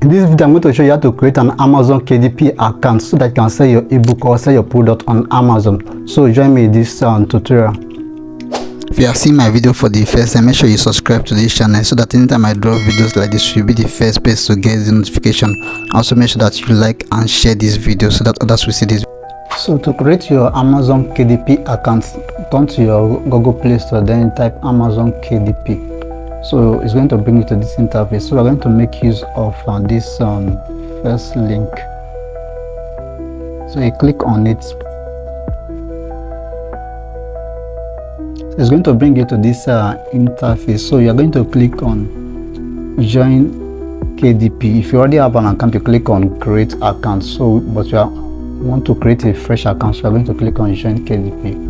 In this video, I'm going to show you how to create an Amazon KDP account so that you can sell your ebook or sell your product on Amazon. So join me in this tutorial. If you have seen my video for the first time, make sure you subscribe to this channel so that anytime I drop videos like this, you'll be the first person to get the notification. Also make sure that you like and share this video so that others will see this. So to create your Amazon KDP account, turn to your Google Play Store, then type Amazon KDP. So it's going to bring you to this interface. So we're going to make use of this first link. So you click on it. It's going to bring you to this interface. So you're going to click on join KDP. If you already have an account, you click on create account. So but you want to create a fresh account, so you're going to click on join KDP.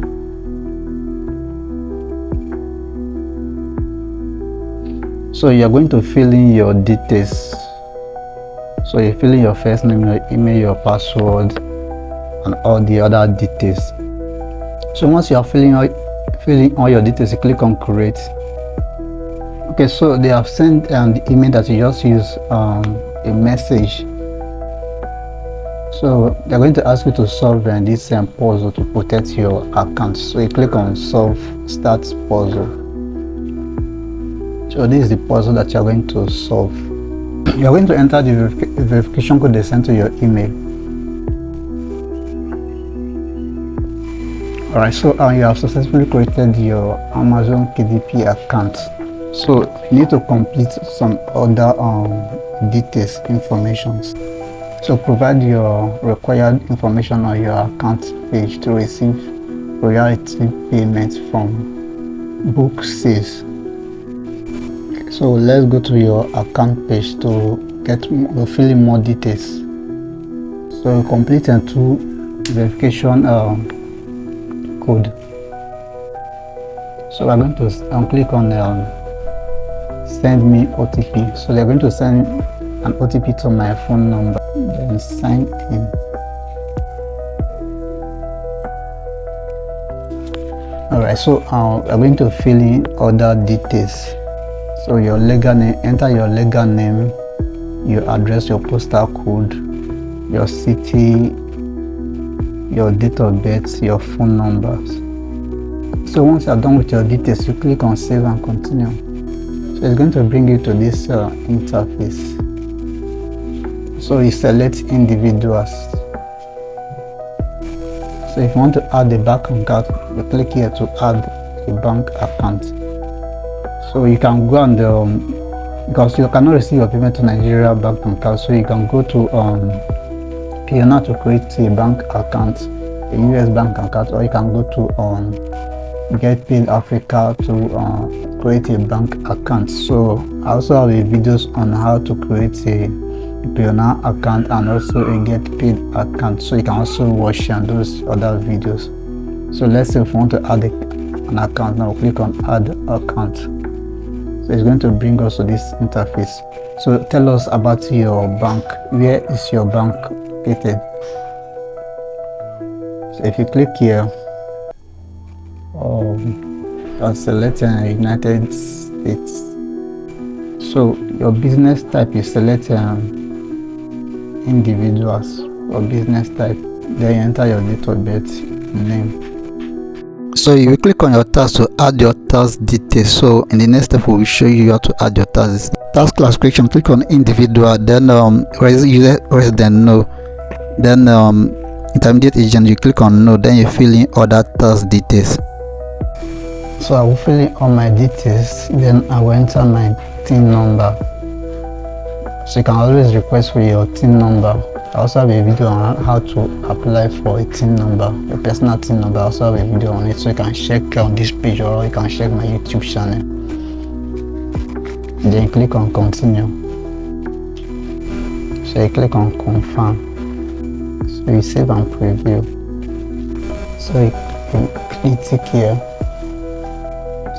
So you're going to fill in your details. So you fill in your first name, your email, your password, and all the other details. So once you are filling all your details, you click on create. Okay, so they have sent the email that you just use a message. So they're going to ask you to solve this puzzle to protect your account. So you click on solve start puzzle. So this is the puzzle that you're going to solve. You're going to enter the verification code they sent to your email. Alright, so you have successfully created your Amazon KDP account. So you need to complete some other details, informations. So provide your required information on your account page to receive royalty payments from book sales. So let's go to your account page to fill in more details. So you complete two verification code. So we're going to click on send me OTP. So they're going to send an OTP to my phone number, then sign in. Alright, so we're going to fill in other details. So your legal name, enter your legal name, your address, your postal code, your city, your date of birth, your phone numbers. So once you're done with your details, you click on save and continue. So it's going to bring you to this interface. So you select individuals. So if you want to add a bank account, you click here to add a bank account. So you can go and because you cannot receive your payment to Nigeria bank account, so you can go to Piona to create a bank account, a US bank account, or you can go to Get Paid Africa to create a bank account. So I also have videos on how to create a Piona account and also a Get Paid account, so you can also watch those other videos. So let's say if you want to add an account now, click on add account. So it's going to bring us to this interface. So tell us about your bank. Where is your bank located? So if you click here, select United States. So your business type, you select individuals or business type. Then you enter your date of birth, name. So you will click on your task to add your task details. So in the next step, we will show you how to add your tasks. Task classification, click on individual, then resident, no, then intermediate agent, you click on no, then you fill in other task details. So I will fill in all my details, then I will enter my TIN number. So you can always request for your TIN number. I also have a video on how to apply for a TIN number, a personal TIN number. I also have a video on it, so you can check on this page or you can check my YouTube channel. Then you click on continue. So you click on confirm. So you save and preview. So you click here.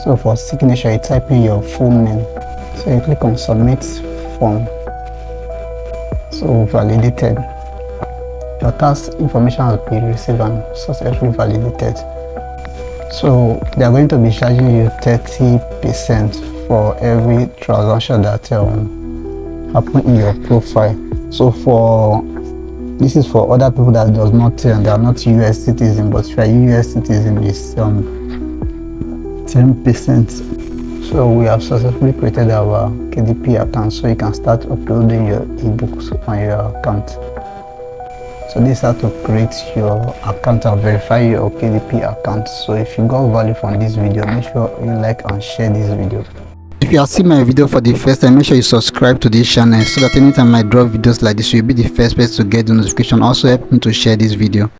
So for signature, you type in your full name. So you click on submit form. So validated. Your task information has been received and successfully validated. So they are going to be charging you 30% for every transaction that happen in your profile. So this is for other people that does not they are not US citizen, but if you are US citizen, is 10%. So we have successfully created our KDP account, so you can start uploading your ebooks on your account. So this is how to create your account and verify your KDP account. So if you got value from this video, make sure you like and share this video. If you are seeing my video for the first time, make sure you subscribe to this channel so that anytime I drop videos like this, you'll be the first person to get the notification. Also help me to share this video.